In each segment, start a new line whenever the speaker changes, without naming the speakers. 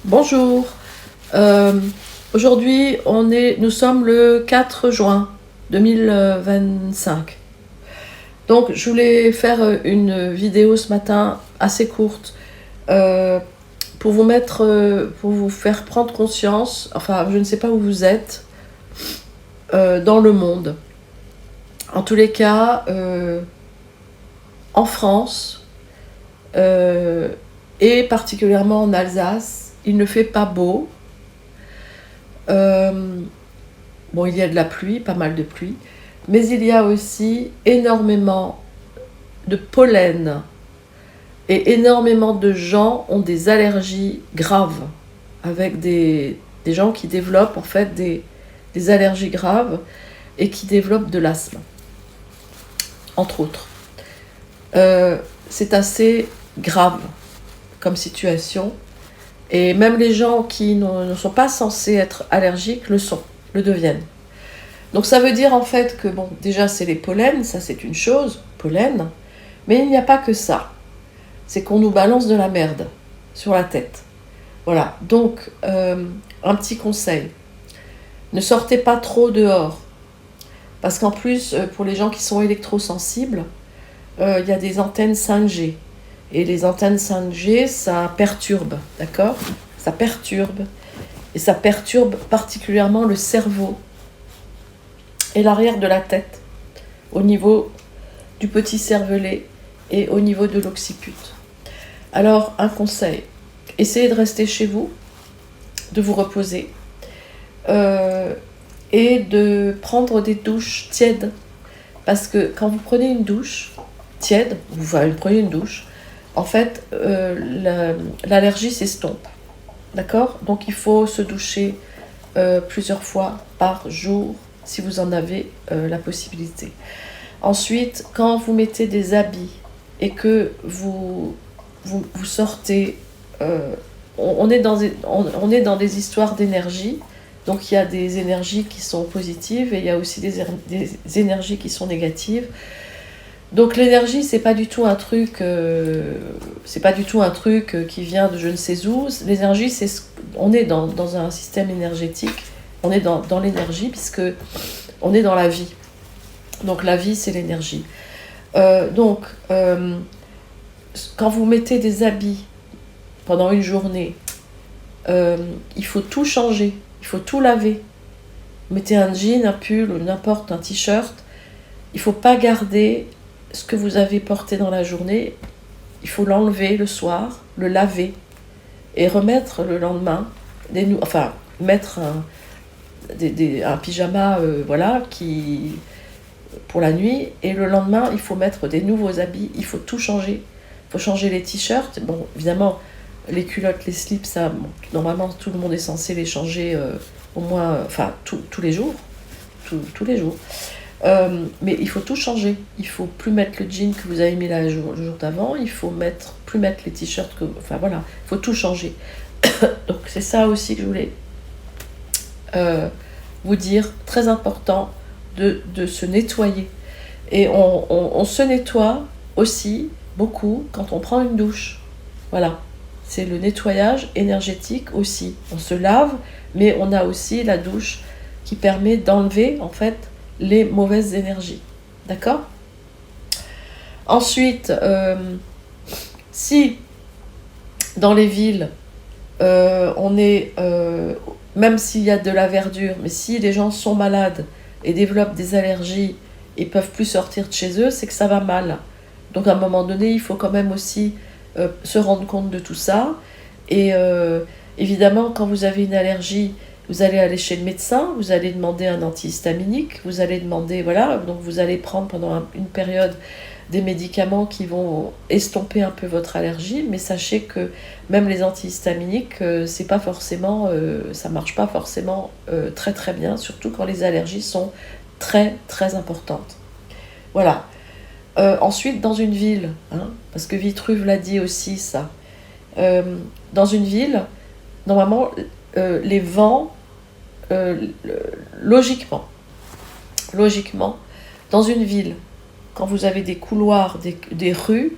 Bonjour. Euh, Aujourd'hui, nous sommes le 4 juin 2025. Donc, je voulais faire une vidéo ce matin assez courte euh, pour vous faire prendre conscience. Enfin, je ne sais pas où vous êtes dans le monde. En tous les cas, en France et particulièrement en Alsace, il ne fait pas beau. Euh, Bon, il y a de la pluie, pas mal de pluie, mais il y a aussi énormément de pollen et énormément de gens ont des allergies graves, avec des gens qui développent en fait des allergies graves et qui développent de l'asthme, entre autres. C'est assez grave comme situation, et même les gens qui ne sont pas censés être allergiques le deviennent. Donc ça veut dire en fait que, bon, déjà c'est les pollens, ça c'est une chose, pollen, mais il n'y a pas que ça. C'est qu'on nous balance de la merde sur la tête. Voilà, donc un petit conseil, ne sortez pas trop dehors, parce qu'en plus, pour les gens qui sont électrosensibles, il y a des antennes 5G. Et les antennes 5G, ça perturbe, d'accord? Ça perturbe, et ça perturbe particulièrement le cerveau et l'arrière de la tête, au niveau du petit cervelet et au niveau de l'occiput. Alors, un conseil, essayez de rester chez vous, de vous reposer et de prendre des douches tièdes. Parce que quand vous prenez une douche tiède, vous prenez une douche, en fait, l'allergie s'estompe. D'accord? Donc, il faut se doucher plusieurs fois par jour, si vous en avez la possibilité. Ensuite, quand vous mettez des habits et que vous sortez, on est dans des histoires d'énergie, donc il y a des énergies qui sont positives et il y a aussi des énergies qui sont négatives. Donc l'énergie, c'est pas du tout un truc qui vient de je ne sais où. L'énergie, on est dans un système énergétique, on est dans l'énergie puisque on est dans la vie. Donc la vie, c'est l'énergie. Quand vous mettez des habits pendant une journée, il faut tout changer, il faut tout laver. Vous mettez un jean, un pull ou n'importe, un t-shirt, il ne faut pas garder ce que vous avez porté dans la journée, il faut l'enlever le soir, le laver et remettre le lendemain, mettre un pyjama pour la nuit, et le lendemain il faut mettre des nouveaux habits, il faut tout changer. Il faut changer les t-shirts, bon évidemment les culottes, les slips, ça, bon, normalement tout le monde est censé les changer au moins, tous les jours, tous les jours. Mais il faut tout changer. Il faut plus mettre le jean que vous avez mis là le jour d'avant. Il faut plus mettre les t-shirts que, enfin voilà, il faut tout changer. Donc c'est ça aussi que je voulais vous dire. Très important de se nettoyer. Et on se nettoie aussi beaucoup quand on prend une douche. Voilà. C'est le nettoyage énergétique aussi. On se lave, mais on a aussi la douche qui permet d'enlever en fait les mauvaises énergies. D'accord? Ensuite, si dans les villes, même s'il y a de la verdure, mais si les gens sont malades et développent des allergies et peuvent plus sortir de chez eux, c'est que ça va mal. Donc à un moment donné, il faut quand même aussi se rendre compte de tout ça. Et évidemment, quand vous avez une allergie, vous allez aller chez le médecin, vous allez demander un antihistaminique, vous allez demander, voilà, donc vous allez prendre pendant une période des médicaments qui vont estomper un peu votre allergie, mais sachez que même les antihistaminiques, c'est pas forcément, ça marche pas forcément très très bien, surtout quand les allergies sont très très importantes. Voilà. Ensuite, dans une ville, parce que Vitruve l'a dit aussi ça, dans une ville, normalement, les vents, logiquement, dans une ville, quand vous avez des couloirs, des rues,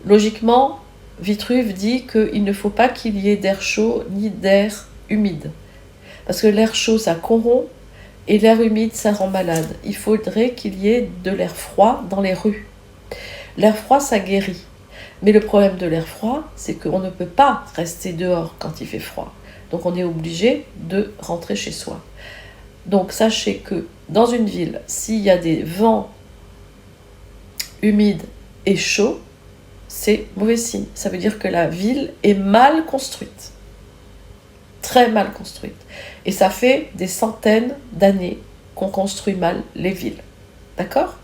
logiquement, Vitruve dit qu'il ne faut pas qu'il y ait d'air chaud ni d'air humide. Parce que l'air chaud, ça corrompt, et l'air humide, ça rend malade. Il faudrait qu'il y ait de l'air froid dans les rues. L'air froid, ça guérit. Mais le problème de l'air froid, c'est qu'on ne peut pas rester dehors quand il fait froid. Donc on est obligé de rentrer chez soi. Donc sachez que dans une ville, s'il y a des vents humides et chauds, c'est mauvais signe. Ça veut dire que la ville est mal construite. Très mal construite. Et ça fait des centaines d'années qu'on construit mal les villes. D'accord ?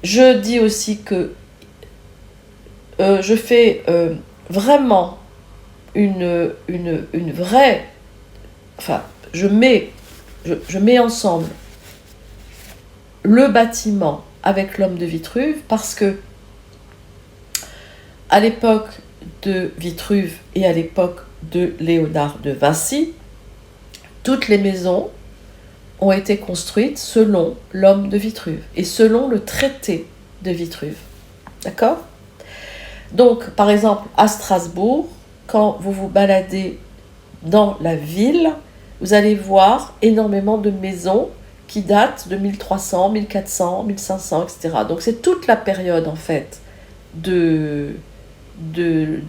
Je dis aussi que je fais vraiment une vraie... Enfin, je mets ensemble le bâtiment avec l'homme de Vitruve parce que à l'époque de Vitruve et à l'époque de Léonard de Vinci, toutes les maisons ont été construites selon l'homme de Vitruve et selon le traité de Vitruve. D'accord ? Donc, par exemple, à Strasbourg, quand vous vous baladez dans la ville, vous allez voir énormément de maisons qui datent de 1300, 1400, 1500, etc. Donc, c'est toute la période, en fait, de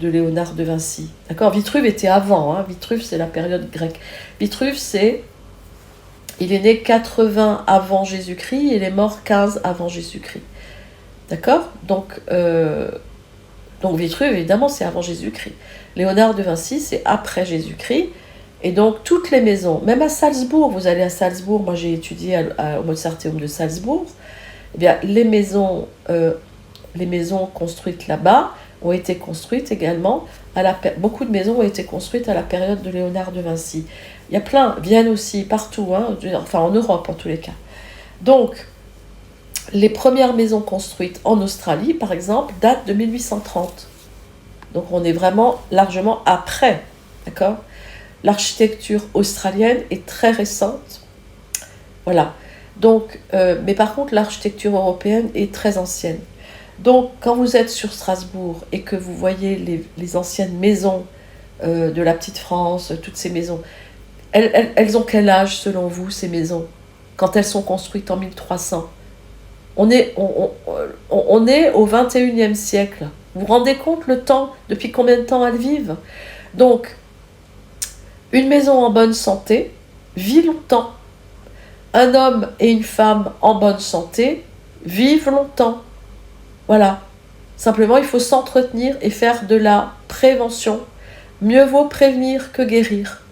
Léonard de Vinci. D'accord ? Vitruve était avant. Hein. Vitruve, c'est la période grecque. Vitruve, il est né 80 avant Jésus-Christ et il est mort 15 avant Jésus-Christ. D'accord ? Donc Vitruve, évidemment, c'est avant Jésus-Christ. Léonard de Vinci, c'est après Jésus-Christ. Et donc, toutes les maisons, même à Salzbourg, vous allez à Salzbourg, moi j'ai étudié au Mozarteum de Salzbourg, eh bien, les maisons construites là-bas ont été construites également, beaucoup de maisons ont été construites à la période de Léonard de Vinci. Il y a plein, Vienne aussi, partout, hein, enfin en Europe en tous les cas. Donc, les premières maisons construites en Australie, par exemple, datent de 1830. Donc on est vraiment largement après, d'accord ? L'architecture australienne est très récente. Voilà. Donc, mais par contre, l'architecture européenne est très ancienne. Donc, quand vous êtes sur Strasbourg et que vous voyez les anciennes maisons de la Petite France, toutes ces maisons, elles ont quel âge selon vous, ces maisons, quand elles sont construites en 1300 ? On est au 21e siècle. Vous vous rendez compte le temps, depuis combien de temps elles vivent ? Donc, une maison en bonne santé vit longtemps. Un homme et une femme en bonne santé vivent longtemps. Voilà. Simplement, il faut s'entretenir et faire de la prévention. Mieux vaut prévenir que guérir.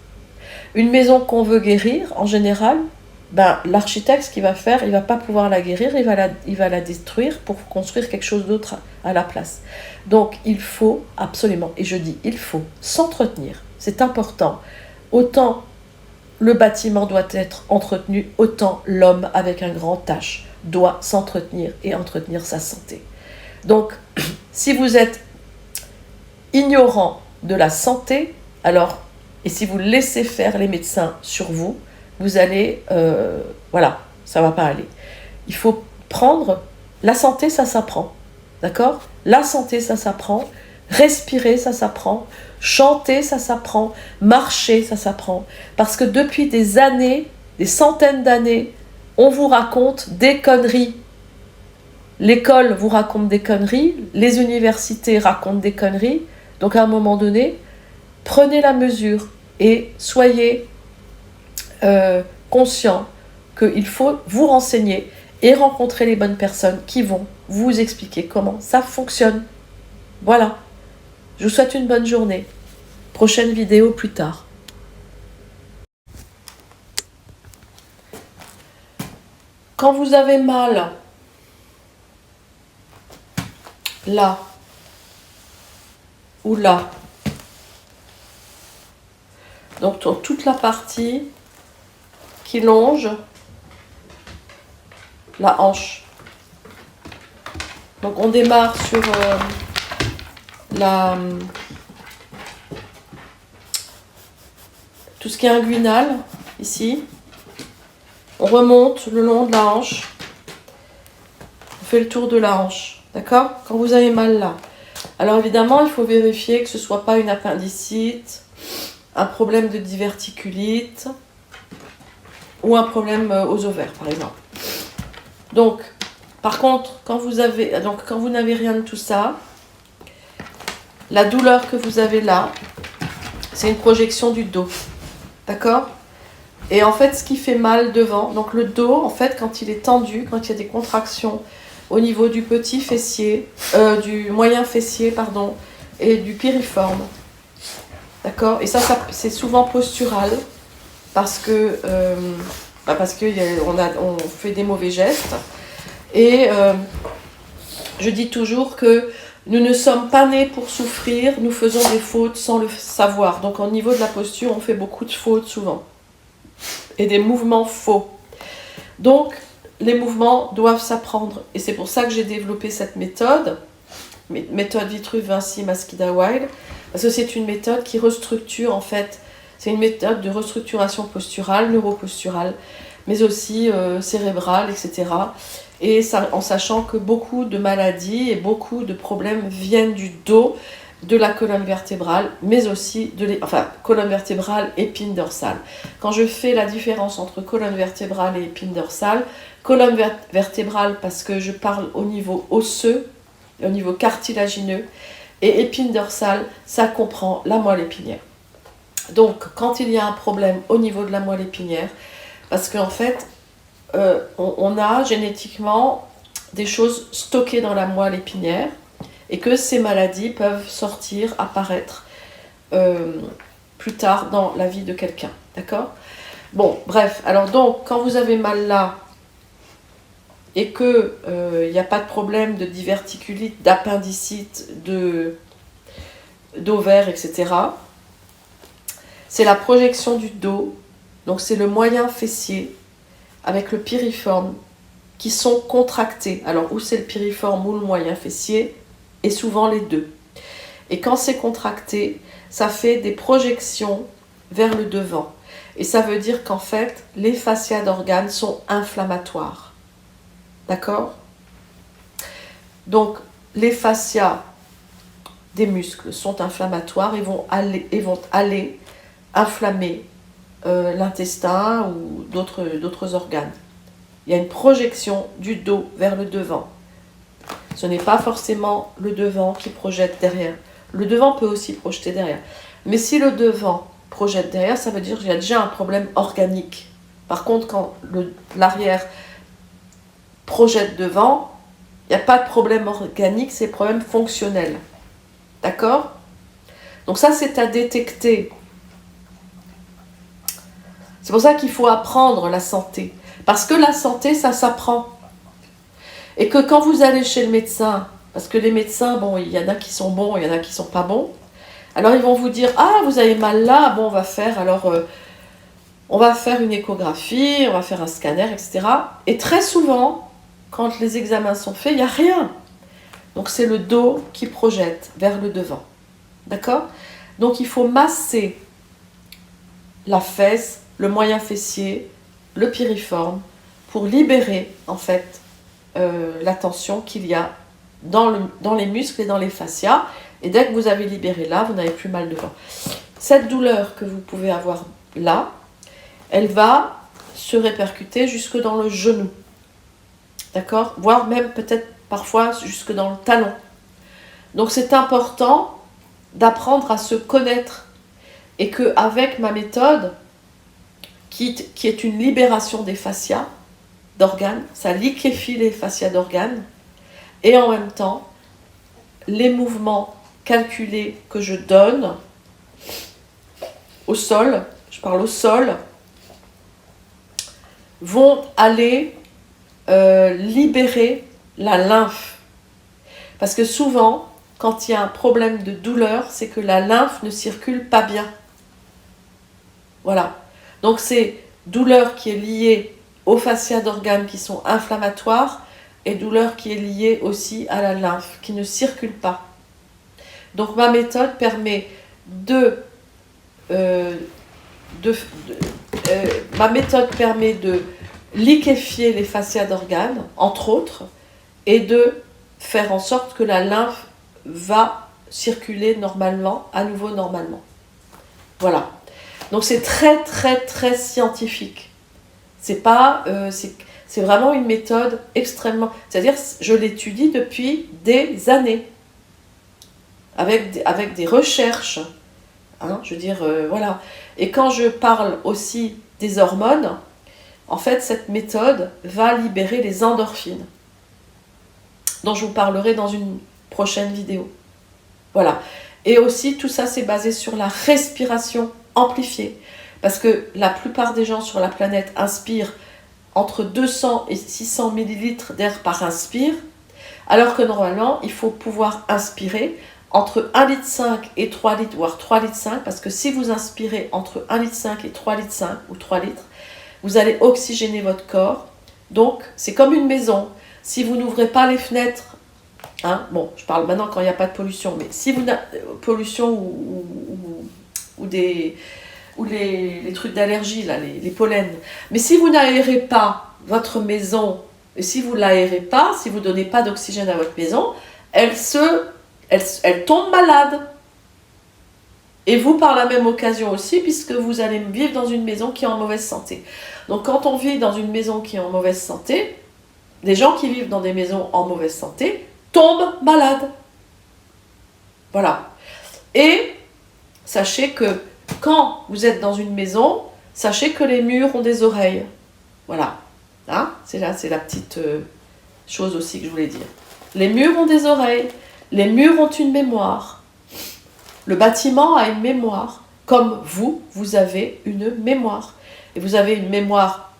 Une maison qu'on veut guérir, en général, l'architecte, ce qu'il va faire, il ne va pas pouvoir la guérir, il va la détruire pour construire quelque chose d'autre à la place. Donc, il faut absolument, et je dis il faut, s'entretenir. C'est important. Autant le bâtiment doit être entretenu, autant l'homme avec un grand H doit s'entretenir et entretenir sa santé. Donc, si vous êtes ignorant de la santé, alors, et si vous laissez faire les médecins sur vous, vous allez, voilà, ça ne va pas aller. Il faut prendre, la santé, ça s'apprend, d'accord ? La santé, ça s'apprend, respirer, ça s'apprend, chanter, ça s'apprend, marcher, ça s'apprend. Parce que depuis des années, des centaines d'années, on vous raconte des conneries. L'école vous raconte des conneries, les universités racontent des conneries. Donc à un moment donné, prenez la mesure et soyez conscient qu'il faut vous renseigner et rencontrer les bonnes personnes qui vont vous expliquer comment ça fonctionne. Voilà. Je vous souhaite une bonne journée. Prochaine vidéo plus tard. Quand vous avez mal, là ou là, donc dans toute la partie qui longe la hanche. Donc on démarre sur tout ce qui est inguinal, ici. On remonte le long de la hanche. On fait le tour de la hanche, d'accord ? Quand vous avez mal là. Alors évidemment, il faut vérifier que ce ne soit pas une appendicite, un problème de diverticulite ou un problème aux ovaires, par exemple. Donc, par contre, quand vous n'avez rien de tout ça, la douleur que vous avez là, c'est une projection du dos. D'accord ? Et en fait, ce qui fait mal devant, donc le dos, en fait, quand il est tendu, quand il y a des contractions au niveau du petit fessier, du moyen fessier, pardon, et du piriforme. D'accord ? Et ça c'est souvent postural, parce que on fait des mauvais gestes. Et je dis toujours que nous ne sommes pas nés pour souffrir, nous faisons des fautes sans le savoir. Donc au niveau de la posture, on fait beaucoup de fautes souvent. Et des mouvements faux. Donc les mouvements doivent s'apprendre. Et c'est pour ça que j'ai développé cette méthode Vitruve Vinci Mesquida Wilde, parce que c'est une méthode qui restructure en fait. C'est une méthode de restructuration posturale, neuroposturale, mais aussi cérébrale, etc. Et ça, en sachant que beaucoup de maladies et beaucoup de problèmes viennent du dos, de la colonne vertébrale, mais aussi colonne vertébrale et épine dorsale. Quand je fais la différence entre colonne vertébrale et épine dorsale, colonne vertébrale parce que je parle au niveau osseux, au niveau cartilagineux, et épine dorsale, ça comprend la moelle épinière. Donc, quand il y a un problème au niveau de la moelle épinière, parce qu'en fait, on a génétiquement des choses stockées dans la moelle épinière, et que ces maladies peuvent apparaître plus tard dans la vie de quelqu'un. D'accord ? Bon, bref, alors donc, quand vous avez mal là, et qu'il n'y a pas de problème de diverticulite, d'appendicite, d'ovaire, etc., c'est la projection du dos, donc c'est le moyen fessier avec le piriforme qui sont contractés. Alors, où c'est le piriforme ou le moyen fessier, et souvent les deux. Et quand c'est contracté, ça fait des projections vers le devant. Et ça veut dire qu'en fait, les fascias d'organes sont inflammatoires. D'accord ? Donc, les fascias des muscles sont inflammatoires et vont aller inflammer l'intestin ou d'autres organes. Il y a une projection du dos vers le devant. Ce n'est pas forcément le devant qui projette derrière. Le devant peut aussi projeter derrière. Mais si le devant projette derrière, ça veut dire qu'il y a déjà un problème organique. Par contre, quand l'arrière projette devant, il n'y a pas de problème organique, c'est problème fonctionnel. D'accord ? Donc ça, c'est à détecter. C'est pour ça qu'il faut apprendre la santé. Parce que la santé, ça s'apprend. Et que quand vous allez chez le médecin, parce que les médecins, bon, il y en a qui sont bons, il y en a qui sont pas bons, alors ils vont vous dire, ah, vous avez mal là, bon, on va faire une échographie, on va faire un scanner, etc. Et très souvent, quand les examens sont faits, il n'y a rien. Donc c'est le dos qui projette vers le devant. D'accord ? Donc il faut masser la fesse, le moyen fessier, le piriforme, pour libérer, en fait, la tension qu'il y a dans les muscles et dans les fascias. Et dès que vous avez libéré là, vous n'avez plus mal devant. Cette douleur que vous pouvez avoir là, elle va se répercuter jusque dans le genou. D'accord ? Voire même peut-être parfois jusque dans le talon. Donc c'est important d'apprendre à se connaître. Et qu'avec ma méthode, qui est une libération des fascias d'organes, ça liquéfie les fascias d'organes, et en même temps, les mouvements calculés que je donne au sol, je parle au sol, vont aller libérer la lymphe. Parce que souvent, quand il y a un problème de douleur, c'est que la lymphe ne circule pas bien. Voilà. Donc c'est douleur qui est liée aux fascias d'organes qui sont inflammatoires et douleur qui est liée aussi à la lymphe qui ne circule pas. Donc ma méthode permet de liquéfier les fascias d'organes, entre autres, et de faire en sorte que la lymphe va circuler normalement, à nouveau normalement. Voilà. Donc c'est très très très scientifique. C'est pas, c'est vraiment une méthode extrêmement... C'est-à-dire, je l'étudie depuis des années, avec des recherches. Hein, je veux dire, voilà. Et quand je parle aussi des hormones, en fait, cette méthode va libérer les endorphines, dont je vous parlerai dans une prochaine vidéo. Voilà. Et aussi, tout ça, c'est basé sur la respiration amplifiée. Parce que la plupart des gens sur la planète inspirent entre 200 et 600 millilitres d'air par inspire, alors que normalement, il faut pouvoir inspirer entre 1,5 litre et 3 litres, voire 3,5 litres, parce que si vous inspirez entre 1,5 litre et 3,5 litres, ou 3 litres, vous allez oxygéner votre corps. Donc, c'est comme une maison. Si vous n'ouvrez pas les fenêtres, hein, bon, je parle maintenant quand il n'y a pas de pollution, mais si vous n'avez pollution ou les trucs d'allergie, là, les pollens, mais si vous n'aérez pas votre maison, et si vous ne l'aérez pas, si vous ne donnez pas d'oxygène à votre maison, elle tombe malade. Et vous, par la même occasion aussi, puisque vous allez vivre dans une maison qui est en mauvaise santé. Donc quand on vit dans une maison qui est en mauvaise santé, les gens qui vivent dans des maisons en mauvaise santé tombent malades. Voilà. Et sachez que quand vous êtes dans une maison, sachez que les murs ont des oreilles. Voilà. Hein, c'est la petite chose aussi que je voulais dire. Les murs ont des oreilles. Les murs ont une mémoire. Le bâtiment a une mémoire. Comme vous avez une mémoire. Et vous avez une mémoire,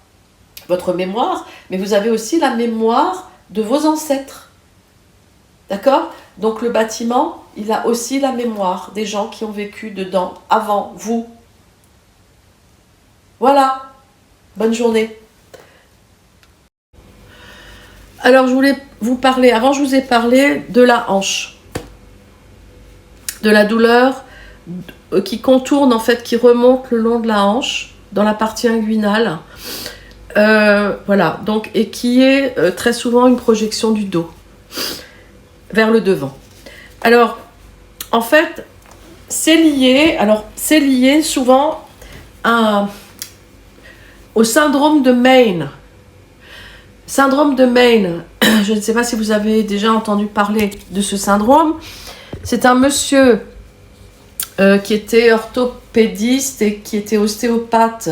votre mémoire, mais vous avez aussi la mémoire de vos ancêtres. D'accord ? Donc le bâtiment, il a aussi la mémoire des gens qui ont vécu dedans avant vous. Voilà. Bonne journée. Alors je voulais vous parler, avant je vous ai parlé de la hanche, de la douleur qui contourne en fait, qui remonte le long de la hanche, dans la partie inguinale. Voilà, donc, et qui est très souvent une projection du dos vers le devant. Alors, en fait, c'est lié souvent au syndrome de Maine. Syndrome de Maine, je ne sais pas si vous avez déjà entendu parler de ce syndrome. C'est un monsieur qui était orthopédiste et qui était ostéopathe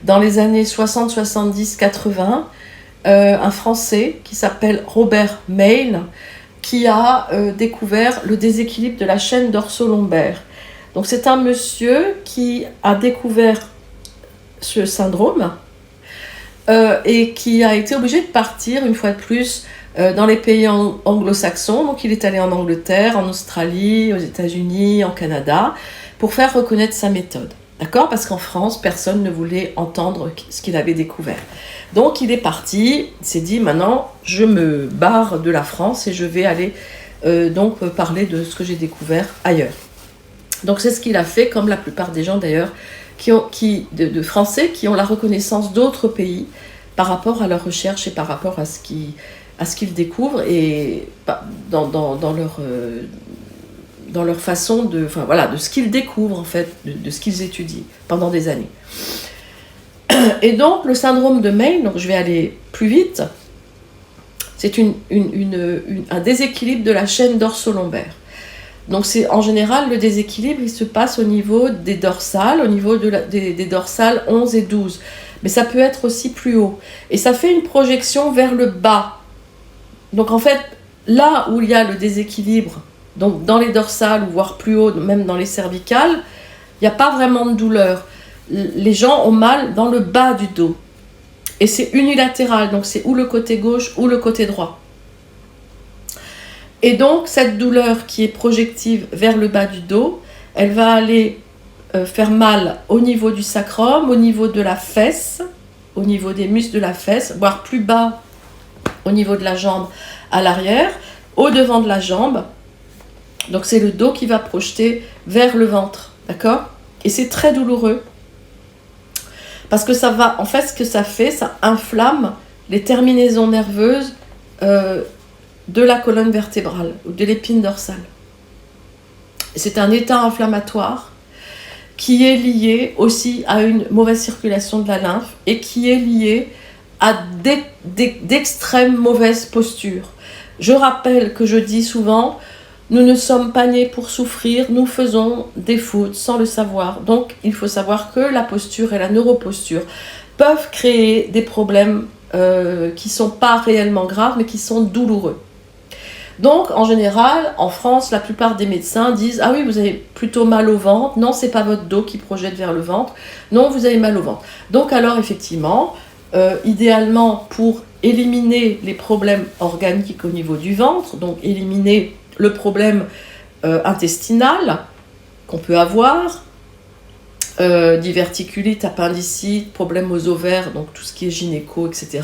dans les années 60, 70, 80. Un Français qui s'appelle Robert Maine, qui a découvert le déséquilibre de la chaîne dorso-lombaire. Donc c'est un monsieur qui a découvert ce syndrome et qui a été obligé de partir une fois de plus dans les pays anglo-saxons. Donc il est allé en Angleterre, en Australie, aux États-Unis, en Canada, pour faire reconnaître sa méthode. D'accord ? Parce qu'en France, personne ne voulait entendre ce qu'il avait découvert. Donc il est parti, il s'est dit maintenant je me barre de la France et je vais aller donc parler de ce que j'ai découvert ailleurs. Donc c'est ce qu'il a fait, comme la plupart des gens d'ailleurs, de Français qui ont la reconnaissance d'autres pays par rapport à leurs recherches et par rapport à ce qu'ils découvrent et dans leur façon de ce qu'ils découvrent en fait, de ce qu'ils étudient pendant des années. Et donc le syndrome de Maine, donc je vais aller plus vite, c'est un déséquilibre de la chaîne dorso-lombaire. Donc c'est en général le déséquilibre, il se passe au niveau des dorsales, au niveau des dorsales 11 et 12. Mais ça peut être aussi plus haut. Et ça fait une projection vers le bas. Donc en fait, là où il y a le déséquilibre, donc dans les dorsales ou voire plus haut, même dans les cervicales, il n'y a pas vraiment de douleur. Les gens ont mal dans le bas du dos. Et c'est unilatéral, donc c'est ou le côté gauche ou le côté droit. Et donc, cette douleur qui est projective vers le bas du dos, elle va aller faire mal au niveau du sacrum, au niveau de la fesse, au niveau des muscles de la fesse, voire plus bas au niveau de la jambe à l'arrière, au devant de la jambe. Donc, c'est le dos qui va projeter vers le ventre, d'accord ? Et c'est très douloureux. Parce que ça va, en fait, ce que ça fait, ça inflamme les terminaisons nerveuses de la colonne vertébrale ou de l'épine dorsale. C'est un état inflammatoire qui est lié aussi à une mauvaise circulation de la lymphe et qui est lié à d'extrêmes mauvaises postures. Je rappelle que je dis souvent, nous ne sommes pas nés pour souffrir, nous faisons des fautes sans le savoir. Donc il faut savoir que la posture et la neuroposture peuvent créer des problèmes qui ne sont pas réellement graves mais qui sont douloureux. Donc, en général, en France, la plupart des médecins disent « Ah oui, vous avez plutôt mal au ventre. Non, c'est pas votre dos qui projette vers le ventre. Non, vous avez mal au ventre. » Donc alors, effectivement, idéalement, pour éliminer les problèmes organiques au niveau du ventre, donc éliminer le problème intestinal qu'on peut avoir, diverticulite, appendicite, problème aux ovaires, donc tout ce qui est gynéco, etc.,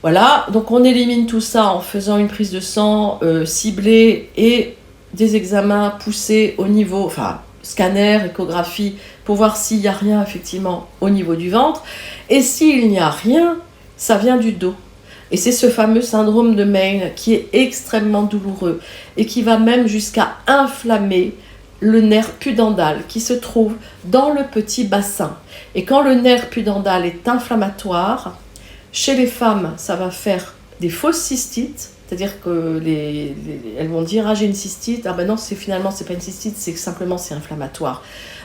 voilà, donc on élimine tout ça en faisant une prise de sang ciblée et des examens poussés au niveau, enfin scanner, échographie, pour voir s'il n'y a rien effectivement au niveau du ventre. Et s'il n'y a rien, ça vient du dos. Et c'est ce fameux syndrome de Mayne qui est extrêmement douloureux et qui va même jusqu'à inflammer le nerf pudendal qui se trouve dans le petit bassin. Et quand le nerf pudendal est inflammatoire, chez les femmes, ça va faire des fausses cystites, c'est-à-dire que elles vont dire « Ah, j'ai une cystite », ah ben non, finalement, c'est pas une cystite, c'est que simplement c'est inflammatoire.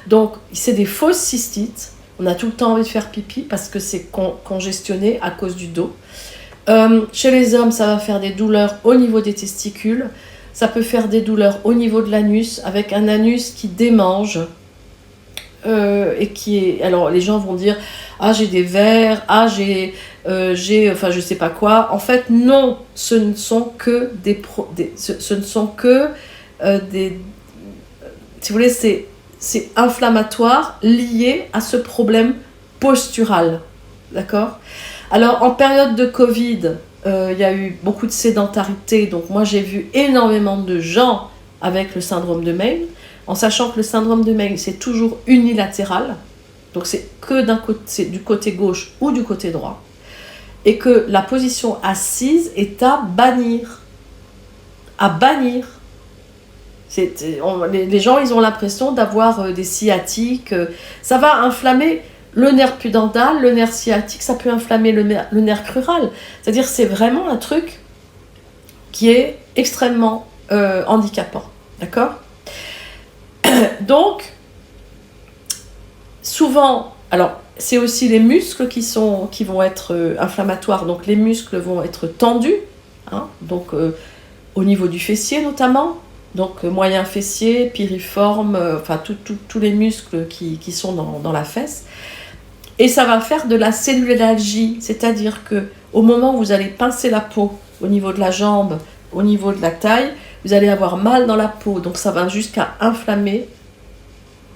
Donc, c'est des fausses cystites, on a tout le temps envie de faire pipi parce que c'est congestionné à cause du dos. Chez les hommes, ça va faire des douleurs au niveau des testicules, ça peut faire des douleurs au niveau de l'anus, avec un anus qui démange, et qui est... Alors, les gens vont dire « Ah, j'ai des vers, ah, enfin, je sais pas quoi ». En fait, non, ce ne sont que ce ne sont que si vous voulez, c'est inflammatoire lié à ce problème postural. D'accord ? Alors, en période de Covid, il y a eu beaucoup de sédentarité. Donc, moi, j'ai vu énormément de gens avec le syndrome de Mayne, en sachant que le syndrome de Mayne, c'est toujours unilatéral. Donc, c'est que c'est du côté gauche ou du côté droit. Et que la position assise est à bannir. À bannir. Les gens, ils ont l'impression d'avoir des sciatiques. Ça va inflammer le nerf pudendal, le nerf sciatique, ça peut inflammer le nerf crural. C'est-à-dire c'est vraiment un truc qui est extrêmement handicapant. D'accord ? Donc, souvent, alors c'est aussi les muscles qui vont être inflammatoires. Donc les muscles vont être tendus, hein, donc au niveau du fessier notamment. Donc moyen fessier, piriforme, enfin tous les muscles qui sont dans la fesse. Et ça va faire de la cellulalgie, c'est-à-dire qu'au moment où vous allez pincer la peau au niveau de la jambe, au niveau de la taille, vous allez avoir mal dans la peau. Donc ça va jusqu'à inflammer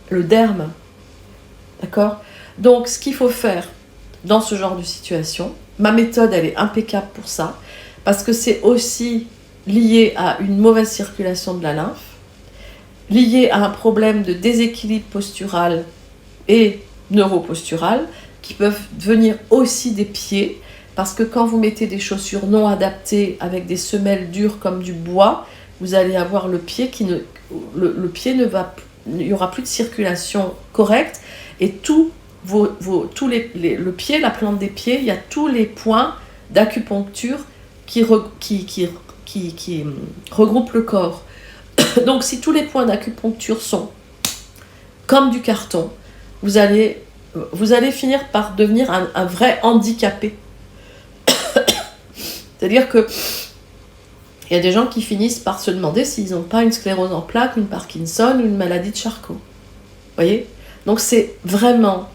le derme. D'accord ? Donc ce qu'il faut faire dans ce genre de situation, ma méthode elle est impeccable pour ça, parce que c'est aussi lié à une mauvaise circulation de la lymphe, lié à un problème de déséquilibre postural et neuropostural, qui peuvent venir aussi des pieds, parce que quand vous mettez des chaussures non adaptées avec des semelles dures comme du bois, vous allez avoir le pied il n'y aura plus de circulation correcte, et le pied, la plante des pieds, il y a tous les points d'acupuncture qui regroupent le corps. Donc si tous les points d'acupuncture sont comme du carton, vous allez finir par devenir un vrai handicapé. C'est-à-dire que il y a des gens qui finissent par se demander s'ils n'ont pas une sclérose en plaques, une Parkinson ou une maladie de Charcot. Vous voyez ? Donc c'est vraiment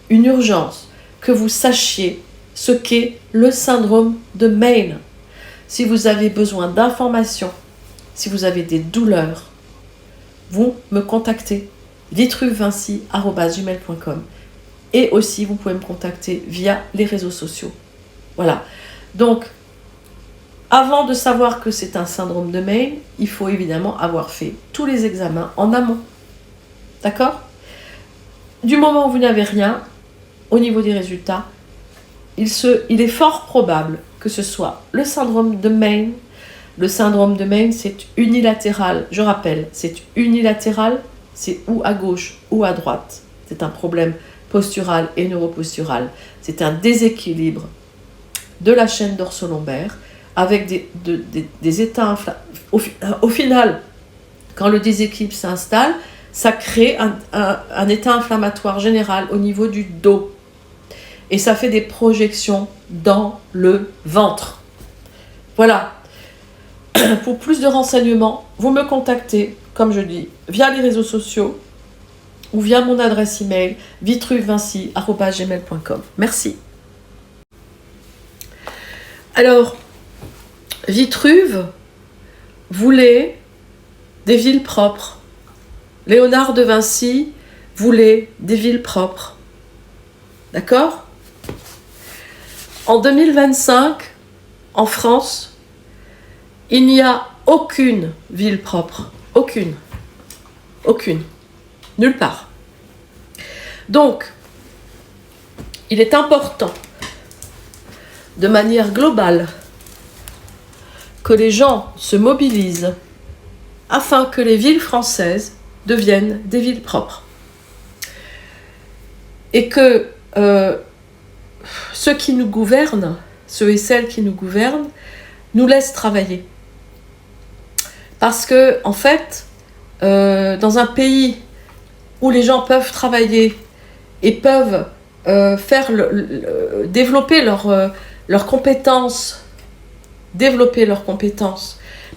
une urgence que vous sachiez ce qu'est le syndrome de Mayne. Si vous avez besoin d'informations, si vous avez des douleurs, vous me contactez vitruvinci@gmail.com, et aussi vous pouvez me contacter via les réseaux sociaux. Voilà. Donc, avant de savoir que c'est un syndrome de Mayne, il faut évidemment avoir fait tous les examens en amont. D'accord ? Du moment où vous n'avez rien, au niveau des résultats, il est fort probable que ce soit le syndrome de Mayne, Le syndrome de Maine, c'est unilatéral. Je rappelle, c'est unilatéral, c'est ou à gauche ou à droite. C'est un problème postural et neuropostural. C'est un déséquilibre de la chaîne dorso-lombaire avec des états au final, quand le déséquilibre s'installe, ça crée un état inflammatoire général au niveau du dos. Et ça fait des projections dans le ventre. Voilà. Pour plus de renseignements, vous me contactez, comme je dis, via les réseaux sociaux ou via mon adresse email vitruvinci@gmail.com. Merci. Alors, Vitruve voulait des villes propres. Léonard de Vinci voulait des villes propres. D'accord ? En 2025, en France, il n'y a aucune ville propre. Aucune. Aucune. Nulle part. Donc, il est important, de manière globale, que les gens se mobilisent afin que les villes françaises deviennent des villes propres. Et que ceux qui nous gouvernent, ceux et celles qui nous gouvernent, nous laissent travailler. Parce que, en fait, dans un pays où les gens peuvent travailler et peuvent développer leurs compétences,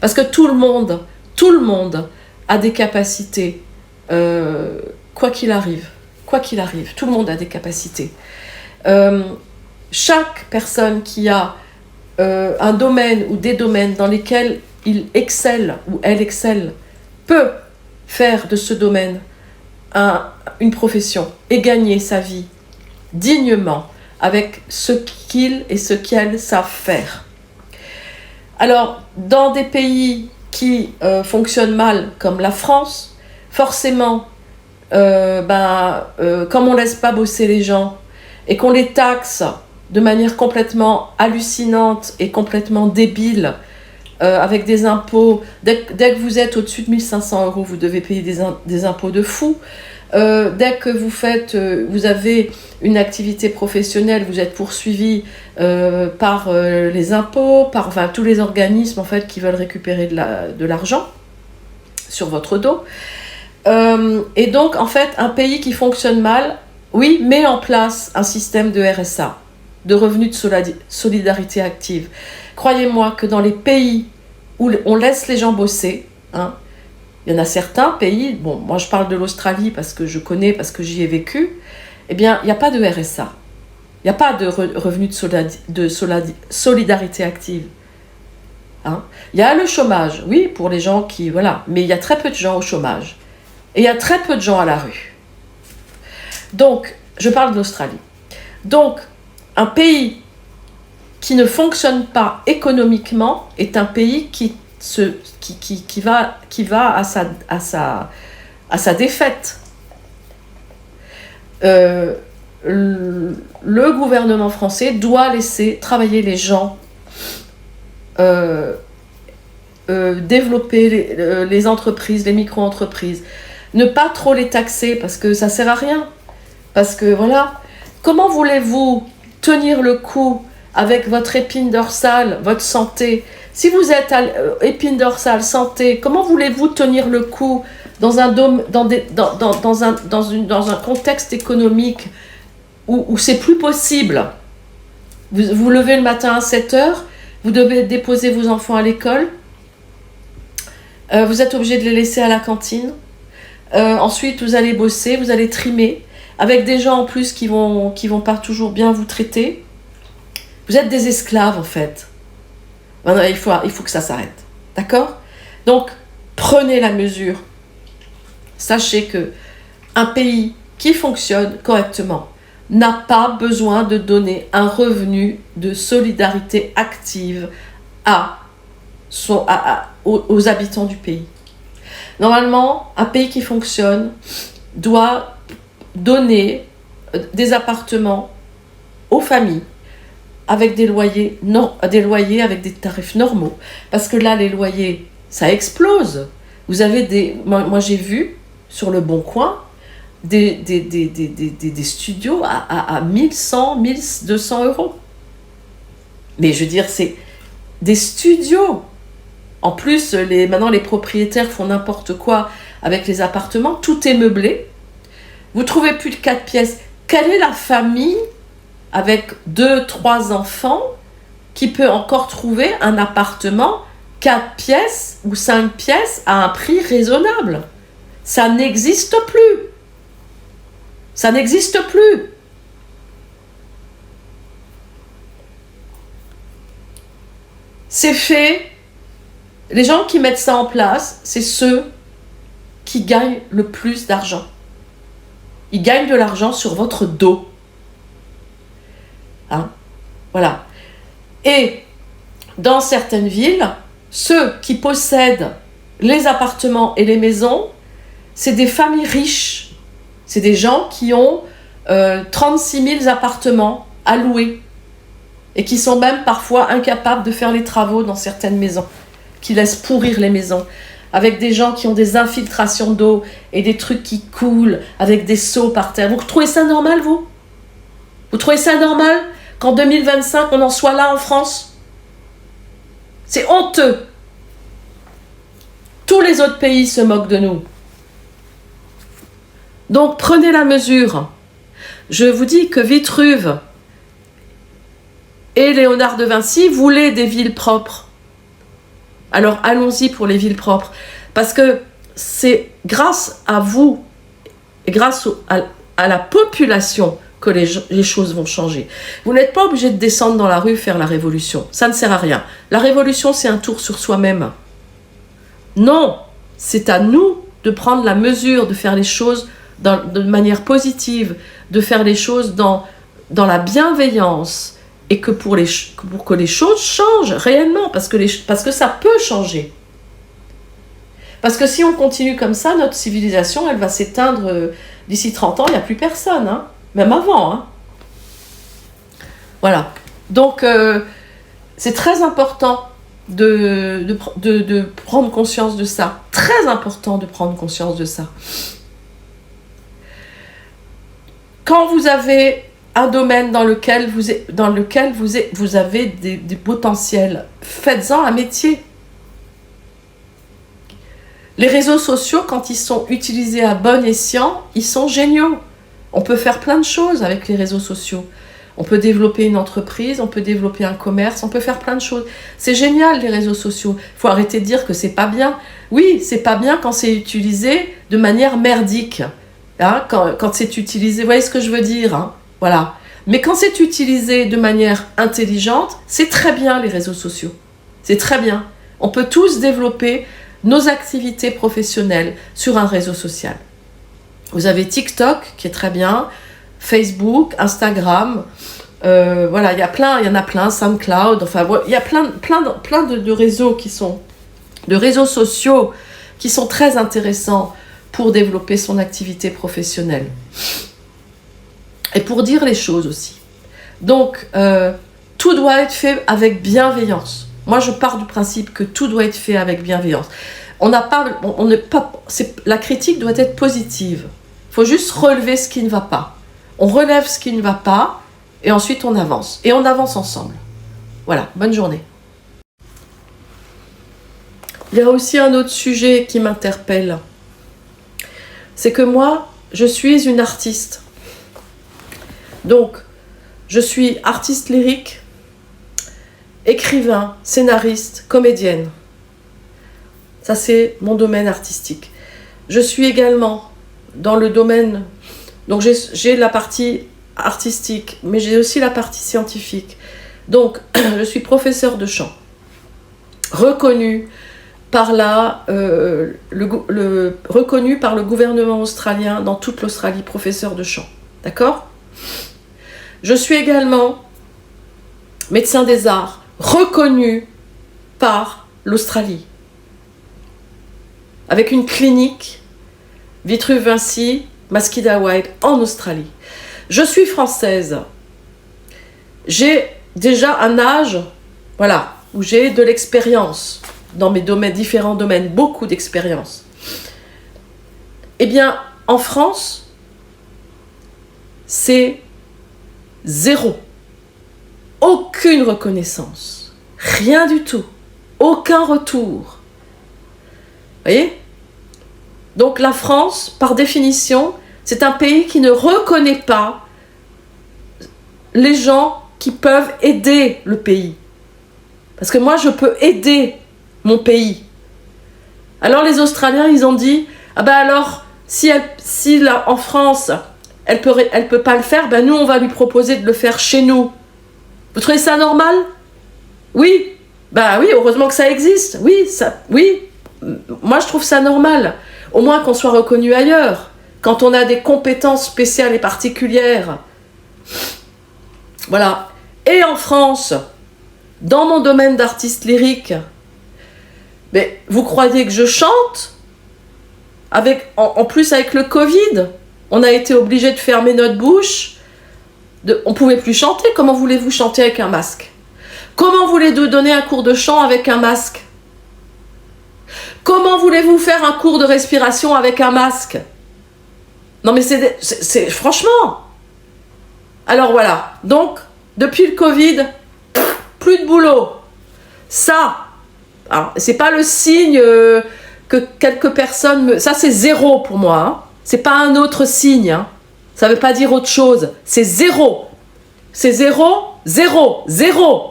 parce que tout le monde a des capacités, quoi qu'il arrive, tout le monde a des capacités. Chaque personne qui a un domaine ou des domaines dans lesquels il excelle ou elle excelle peut faire de ce domaine une profession et gagner sa vie dignement avec ce qu'ils et ce qu'elles savent faire. Alors, dans des pays qui fonctionnent mal, comme la France, forcément, comme on ne laisse pas bosser les gens et qu'on les taxe de manière complètement hallucinante et complètement débile, avec des impôts, dès que vous êtes au-dessus de 1 500 €, vous devez payer des impôts de fou. Dès que vous avez une activité professionnelle, vous êtes poursuivi par les impôts, par tous les organismes en fait qui veulent récupérer de l'argent sur votre dos. Et donc en fait, un pays qui fonctionne mal, oui, met en place un système de RSA, de revenus de solidarité active. Croyez-moi que dans les pays où on laisse les gens bosser, hein, il y en a certains pays, bon, moi je parle de l'Australie parce que je connais, parce que j'y ai vécu, eh bien, il n'y a pas de RSA. Il n'y a pas de revenu de solidarité active. Hein. Il y a le chômage, oui, pour les gens qui... Voilà, mais il y a très peu de gens au chômage. Et il y a très peu de gens à la rue. Donc, je parle de l'Australie. Donc, un pays qui ne fonctionne pas économiquement est un pays qui va à sa défaite. Le gouvernement français doit laisser travailler les gens, développer les entreprises, les micro-entreprises, ne pas trop les taxer parce que ça sert à rien. Parce que voilà, comment voulez-vous tenir le coup avec votre épine dorsale, votre santé? Si vous êtes épine dorsale, santé, comment voulez-vous tenir le coup dans un contexte économique où c'est plus possible? Vous levez le matin à 7h, vous devez déposer vos enfants à l'école, vous êtes obligé de les laisser à la cantine, ensuite vous allez bosser, vous allez trimer, avec des gens en plus qui vont pas toujours bien vous traiter. Vous êtes des esclaves en fait. Maintenant, il faut que ça s'arrête. D'accord ? Donc, prenez la mesure. Sachez que un pays qui fonctionne correctement n'a pas besoin de donner un revenu de solidarité active aux habitants du pays. Normalement, un pays qui fonctionne doit donner des appartements aux familles, avec des loyers, non, des loyers avec des tarifs normaux. Parce que là, les loyers, ça explose. Vous avez des... Moi j'ai vu sur le Bon Coin des studios à 1100, 1200 euros. Mais je veux dire, c'est des studios. En plus, maintenant, les propriétaires font n'importe quoi avec les appartements. Tout est meublé. Vous trouvez plus de 4 pièces. Quelle est la famille avec 2, 3 enfants qui peut encore trouver un appartement 4 pièces ou 5 pièces à un prix raisonnable? Ça n'existe plus. Ça n'existe plus. C'est fait. Les gens qui mettent ça en place, c'est ceux qui gagnent le plus d'argent. Ils gagnent de l'argent sur votre dos. Hein? Voilà. Et dans certaines villes, ceux qui possèdent les appartements et les maisons, c'est des familles riches. C'est des gens qui ont 36 000 appartements à louer et qui sont même parfois incapables de faire les travaux dans certaines maisons, qui laissent pourrir les maisons, avec des gens qui ont des infiltrations d'eau et des trucs qui coulent avec des seaux par terre. Vous trouvez ça normal, vous? Vous trouvez ça normal qu'en 2025, on en soit là en France? C'est honteux. Tous les autres pays se moquent de nous. Donc, prenez la mesure. Je vous dis que Vitruve et Léonard de Vinci voulaient des villes propres. Alors, allons-y pour les villes propres. Parce que c'est grâce à vous et grâce à la population que les choses vont changer. Vous n'êtes pas obligé de descendre dans la rue faire la révolution. Ça ne sert à rien. La révolution, c'est un tour sur soi-même. Non, c'est à nous de prendre la mesure, de faire les choses de manière positive, de faire les choses dans la bienveillance et que pour que les choses changent réellement, parce que ça peut changer. Parce que si on continue comme ça, notre civilisation, elle va s'éteindre d'ici 30 ans, il n'y a plus personne, hein, même avant. Hein. Voilà. Donc, c'est très important de prendre conscience de ça. Très important de prendre conscience de ça. Quand vous avez un domaine dans lequel vous avez des potentiels, faites-en un métier. Les réseaux sociaux, quand ils sont utilisés à bon escient, ils sont géniaux. On peut faire plein de choses avec les réseaux sociaux. On peut développer une entreprise, on peut développer un commerce, on peut faire plein de choses. C'est génial, les réseaux sociaux. Il faut arrêter de dire que c'est pas bien. Oui, c'est pas bien quand c'est utilisé de manière merdique. Hein, quand c'est utilisé, vous voyez ce que je veux dire, hein, voilà. Mais quand c'est utilisé de manière intelligente, c'est très bien les réseaux sociaux. C'est très bien. On peut tous développer nos activités professionnelles sur un réseau social. Vous avez TikTok qui est très bien, Facebook, Instagram, voilà, il y en a plein, SoundCloud, enfin, il y a plein de réseaux de réseaux sociaux qui sont très intéressants pour développer son activité professionnelle. Et pour dire les choses aussi. Donc, tout doit être fait avec bienveillance. Moi, je pars du principe que tout doit être fait avec bienveillance. La critique doit être positive. Il faut juste relever ce qui ne va pas. On relève ce qui ne va pas, et ensuite on avance. Et on avance ensemble. Voilà, bonne journée. Il y a aussi un autre sujet qui m'interpelle. C'est que moi, je suis une artiste. Donc, je suis artiste lyrique, écrivain, scénariste, comédienne. Ça, c'est mon domaine artistique. Je suis également dans le domaine... Donc, j'ai la partie artistique, mais j'ai aussi la partie scientifique. Donc, je suis professeur de chant, reconnu par reconnu par le gouvernement australien dans toute l'Australie, professeur de chant. D'accord ? Je suis également médecin des arts, reconnu par l'Australie, avec une clinique Vitruve Vinci, Masquida Wild en Australie. Je suis française. J'ai déjà un âge, voilà, où j'ai de l'expérience dans mes domaines, différents domaines, beaucoup d'expérience. Eh bien, en France, c'est zéro. Aucune reconnaissance. Rien du tout. Aucun retour. Vous voyez ? Donc la France, par définition, c'est un pays qui ne reconnaît pas les gens qui peuvent aider le pays. Parce que moi, je peux aider mon pays. Alors les Australiens, ils ont dit, ah ben alors, si là, en France, elle peut pas le faire, ben nous, on va lui proposer de le faire chez nous. Vous trouvez ça normal ? Oui. Ben oui, heureusement que ça existe. Oui. Moi, je trouve ça normal. Au moins qu'on soit reconnu ailleurs. Quand on a des compétences spéciales et particulières. Voilà. Et en France, dans mon domaine d'artiste lyrique, mais vous croyez que je chante ? En plus, avec le Covid, on a été obligé de fermer notre bouche. On ne pouvait plus chanter. Comment voulez-vous chanter avec un masque ? Comment voulez-vous donner un cours de chant avec un masque ? Comment voulez-vous faire un cours de respiration avec un masque ? Non mais c'est franchement. Alors voilà. Donc, depuis le Covid, plus de boulot. Ça, alors, c'est pas le signe que quelques personnes... Ça, c'est zéro pour moi. Hein. C'est pas un autre signe. Hein. Ça veut pas dire autre chose. C'est zéro. C'est zéro, zéro, zéro.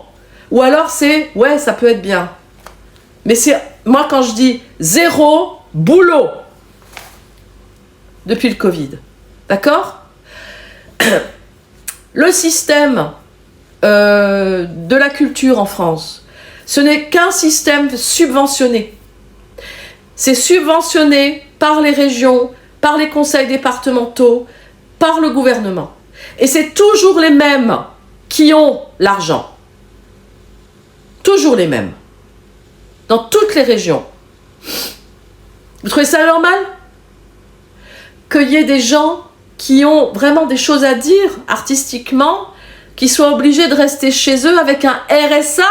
Ou alors c'est, ouais, ça peut être bien. Mais c'est, moi quand je dis zéro, boulot. Depuis le Covid. D'accord ? Le système de la culture en France, ce n'est qu'un système subventionné. C'est subventionné par les régions, par les conseils départementaux, par le gouvernement. Et c'est toujours les mêmes qui ont l'argent. Toujours les mêmes. Dans toutes les régions. Vous trouvez ça normal ? Qu'il y ait des gens qui ont vraiment des choses à dire artistiquement, qui soient obligés de rester chez eux avec un RSA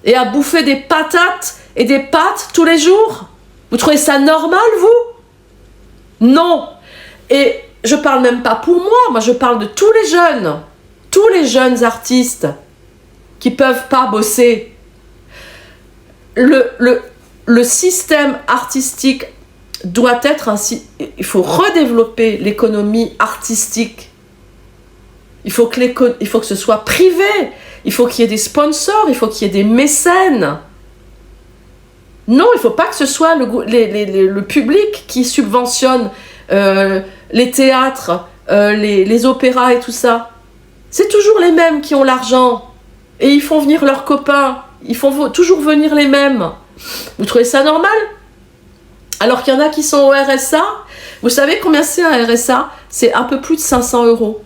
et à bouffer des patates et des pâtes tous les jours ? Vous trouvez ça normal, vous ? Non. Et je parle même pas pour moi je parle de tous les jeunes artistes qui peuvent pas bosser. Le système artistique doit être ainsi. Il faut redévelopper l'économie artistique. Il faut que ce soit privé. Il faut qu'il y ait des sponsors. Il faut qu'il y ait des mécènes. Non, il ne faut pas que ce soit le public qui subventionne les théâtres, les opéras et tout ça. C'est toujours les mêmes qui ont l'argent. Et ils font venir leurs copains. Ils font toujours venir les mêmes. Vous trouvez ça normal ? Alors qu'il y en a qui sont au RSA. Vous savez combien c'est un RSA ? C'est un peu plus de 500 €.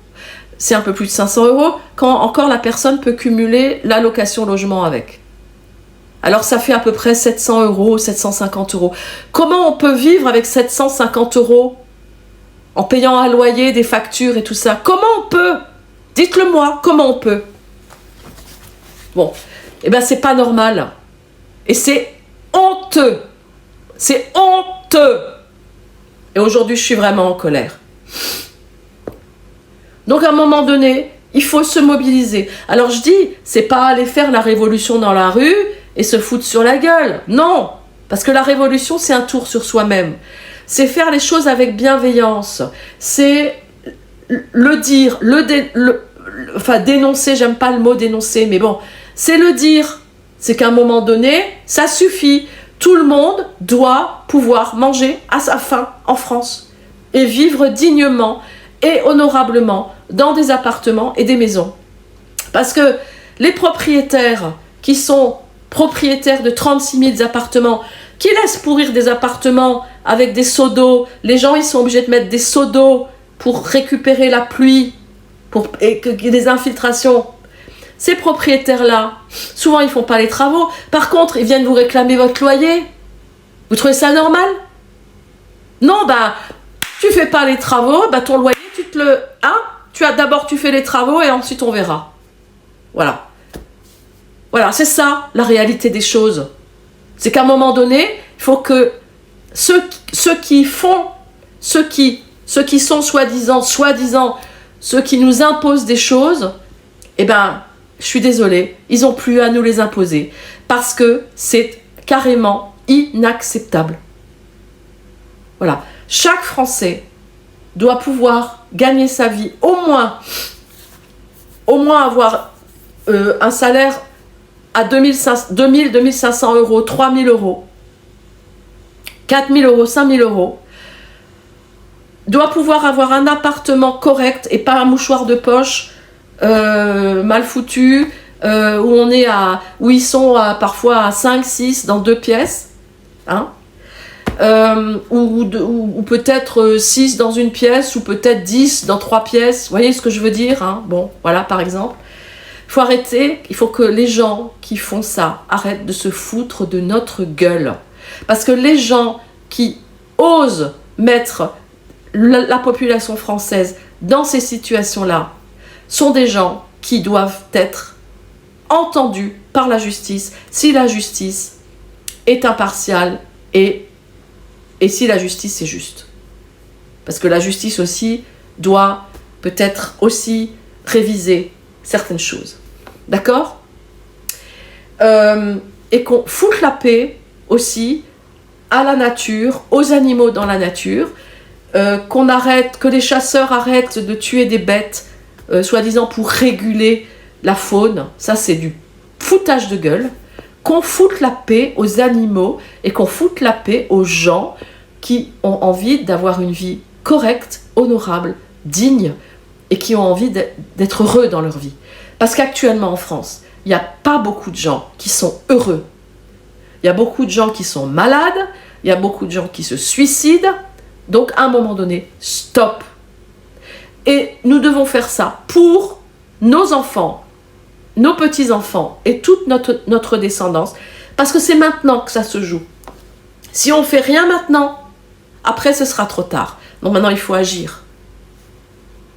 C'est un peu plus de 500 € quand encore la personne peut cumuler l'allocation logement avec. Alors ça fait à peu près 700 €, 750 €. Comment on peut vivre avec 750 € en payant un loyer, des factures et tout ça ? Comment on peut ? Dites-le moi, comment on peut ? Bon, eh bien c'est pas normal. Et c'est honteux. C'est honteux. Et aujourd'hui, je suis vraiment en colère. Donc à un moment donné, il faut se mobiliser. Alors je dis, c'est pas aller faire la révolution dans la rue et se foutre sur la gueule. Non, parce que la révolution, c'est un tour sur soi-même. C'est faire les choses avec bienveillance. C'est le dire, enfin dénoncer, j'aime pas le mot dénoncer, mais bon, c'est le dire. C'est qu'à un moment donné, ça suffit. Tout le monde doit pouvoir manger à sa faim en France et vivre dignement et honorablement dans des appartements et des maisons. Parce que les propriétaires qui sont propriétaires de 36 000 appartements, qui laissent pourrir des appartements avec des seaux d'eau, les gens ils sont obligés de mettre des seaux d'eau pour récupérer la pluie et qu'il y ait des infiltrations. Ces propriétaires-là, souvent ils font pas les travaux. Par contre, ils viennent vous réclamer votre loyer. Vous trouvez ça normal ? Non, bah, tu fais pas les travaux, bah ton loyer, tu fais les travaux et ensuite on verra. Voilà. Voilà, c'est ça la réalité des choses. C'est qu'à un moment donné, il faut que ceux qui sont soi-disant, ceux qui nous imposent des choses, eh ben, je suis désolée, ils n'ont plus à nous les imposer. Parce que c'est carrément inacceptable. Voilà. Chaque Français doit pouvoir gagner sa vie, au moins avoir un salaire à 2500 euros, 3000 euros, 4000 euros, 5000 euros, doit pouvoir avoir un appartement correct et pas un mouchoir de poche mal foutu, où ils sont parfois à 5, 6 dans 2 pièces, hein, ou peut-être 6 dans une pièce, ou peut-être 10 dans 3 pièces, vous voyez ce que je veux dire, hein? Bon, voilà, par exemple. Il faut arrêter, il faut que les gens qui font ça arrêtent de se foutre de notre gueule. Parce que les gens qui osent mettre la population française dans ces situations-là sont des gens qui doivent être entendus par la justice, si la justice est impartiale et si la justice est juste. Parce que la justice aussi doit peut-être aussi réviser certaines choses. D'accord ? Et qu'on foute la paix aussi à la nature, aux animaux dans la nature, que les chasseurs arrêtent de tuer des bêtes, soi-disant pour réguler la faune. Ça, c'est du foutage de gueule. Qu'on foute la paix aux animaux et qu'on foute la paix aux gens qui ont envie d'avoir une vie correcte, honorable, digne, et qui ont envie d'être heureux dans leur vie. Parce qu'actuellement en France, il n'y a pas beaucoup de gens qui sont heureux. Il y a beaucoup de gens qui sont malades, il y a beaucoup de gens qui se suicident. Donc à un moment donné, stop. Et nous devons faire ça pour nos enfants, nos petits-enfants et toute notre descendance. Parce que c'est maintenant que ça se joue. Si on ne fait rien maintenant, après ce sera trop tard. Donc maintenant il faut agir.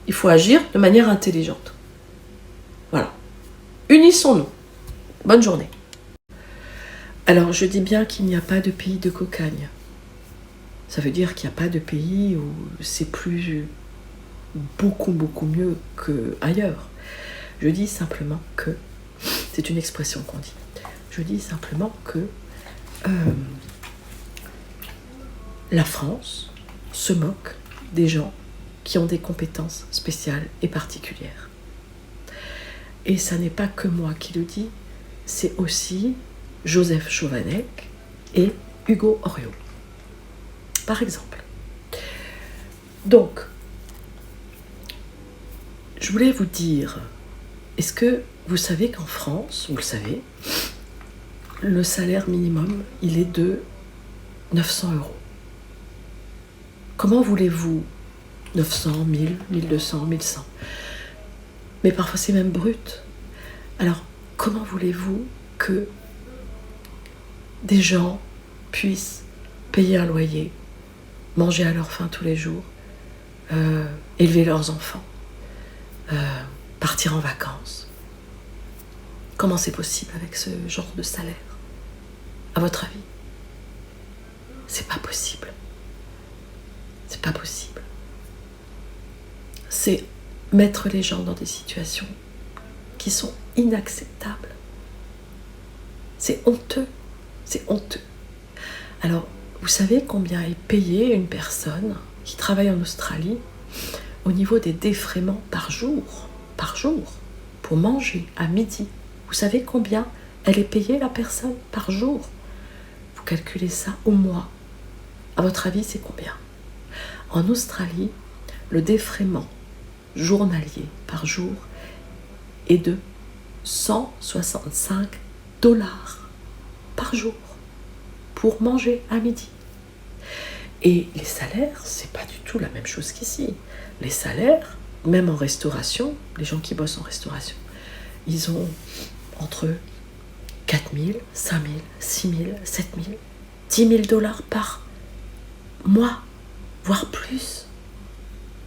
Il faut agir de manière intelligente. Voilà. Unissons-nous. Bonne journée. Alors, je dis bien qu'il n'y a pas de pays de cocagne. Ça veut dire qu'il n'y a pas de pays où c'est plus beaucoup mieux qu'ailleurs. Je dis simplement que, c'est une expression qu'on dit, je dis simplement que la France se moque des gens qui ont des compétences spéciales et particulières. Et ça n'est pas que moi qui le dis, c'est aussi Joseph Chovanec et Hugo Oriol, par exemple. Donc, je voulais vous dire, est-ce que vous savez qu'en France, vous le savez, le salaire minimum, il est de 900 euros. Comment voulez-vous 900, 1000, 1200, 1100 ? Mais parfois c'est même brut. Alors, comment voulez-vous que des gens puissent payer un loyer, manger à leur faim tous les jours, élever leurs enfants, partir en vacances? Comment c'est possible avec ce genre de salaire? À votre avis? C'est pas possible. C'est pas possible. C'est mettre les gens dans des situations qui sont inacceptables. C'est honteux. C'est honteux. Alors, vous savez combien est payée une personne qui travaille en Australie au niveau des défraiements par jour, pour manger à midi? Vous savez combien elle est payée, la personne, par jour? Vous calculez ça au mois. À votre avis, c'est combien? En Australie, le défraiement journalier par jour est de 165 $ par jour pour manger à midi. Et les salaires, c'est pas du tout la même chose qu'ici. Les salaires, même en restauration, les gens qui bossent en restauration, ils ont entre 4 000, 5 000, 6 000, 7 000, 10 000 $ par mois, voire plus,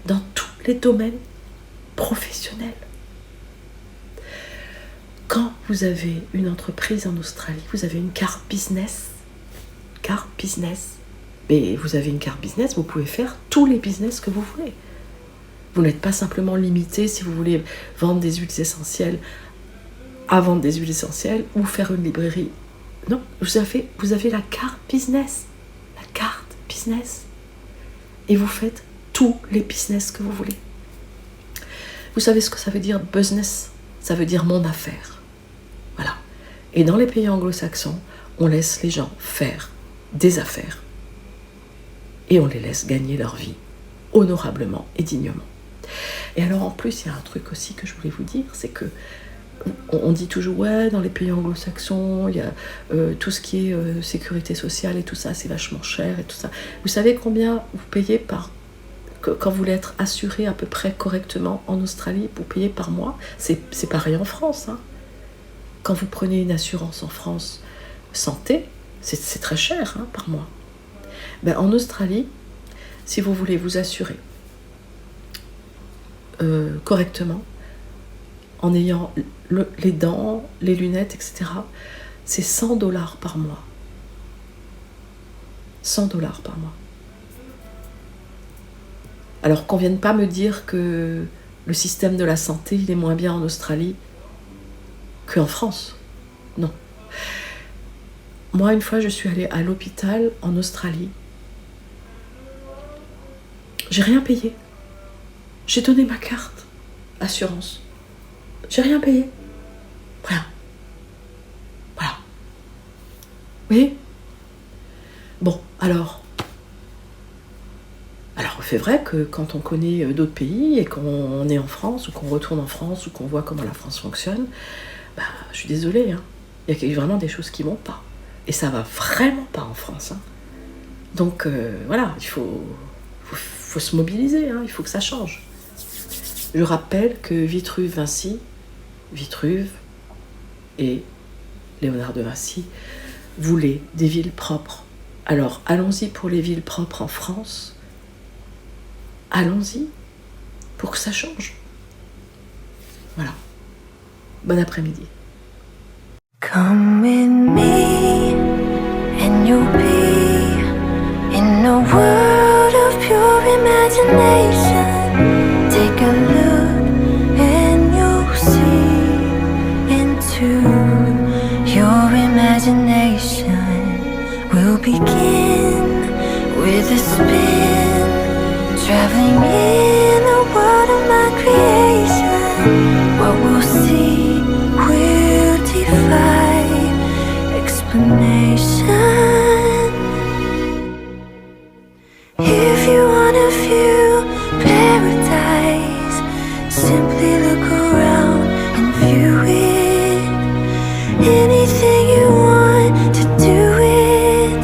dans tous les domaines professionnels. Quand vous avez une entreprise en Australie, vous avez une carte business. Mais vous avez une carte business, vous pouvez faire tous les business que vous voulez. Vous n'êtes pas simplement limité si vous voulez vendre des huiles essentielles à vendre des huiles essentielles ou faire une librairie. Non, vous avez la carte business. La carte business. Et vous faites tous les business que vous voulez. Vous savez ce que ça veut dire business? Ça veut dire mon affaire. Voilà. Et dans les pays anglo-saxons, on laisse les gens faire des affaires. Et on les laisse gagner leur vie honorablement et dignement. Et alors en plus, il y a un truc aussi que je voulais vous dire, c'est que on dit toujours, ouais, dans les pays anglo-saxons, il y a tout ce qui est sécurité sociale et tout ça, c'est vachement cher et tout ça. Vous savez combien vous payez quand vous voulez être assuré à peu près correctement en Australie, vous payez par mois? C'est pareil en France. Hein. Quand vous prenez une assurance en France, santé, c'est très cher hein, par mois. Ben, en Australie, si vous voulez vous assurer correctement, en ayant les dents, les lunettes, etc., c'est $100 par mois. $100 par mois. Alors qu'on ne vienne pas me dire que le système de la santé, il est moins bien en Australie qu'en France. Non. Moi, une fois, je suis allée à l'hôpital en Australie. J'ai rien payé. J'ai donné ma carte assurance. J'ai rien payé. Rien. Voilà. Vous voyez ? Bon, alors c'est vrai que quand on connaît d'autres pays et qu'on est en France ou qu'on retourne en France ou qu'on voit comment la France fonctionne, bah, je suis désolée, hein. Il y a vraiment des choses qui ne vont pas. Et ça va vraiment pas en France. Hein. Donc voilà, il faut se mobiliser, hein. Il faut que ça change. Je rappelle que Vitruve et Léonard de Vinci voulaient des villes propres. Alors allons-y pour les villes propres en France. Allons-y pour que ça change. Voilà. Bon après-midi.
Come with me and you'll be in a world of pure imagination. Take a look and you'll see into your imagination. We'll begin with a spin, traveling in a world of my creation. What we'll see will defy explanation. If you wanna feel paradise, simply look around and view it. Anything you want to do it.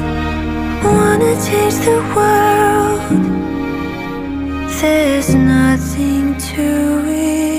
Wanna change the world. There's nothing to it.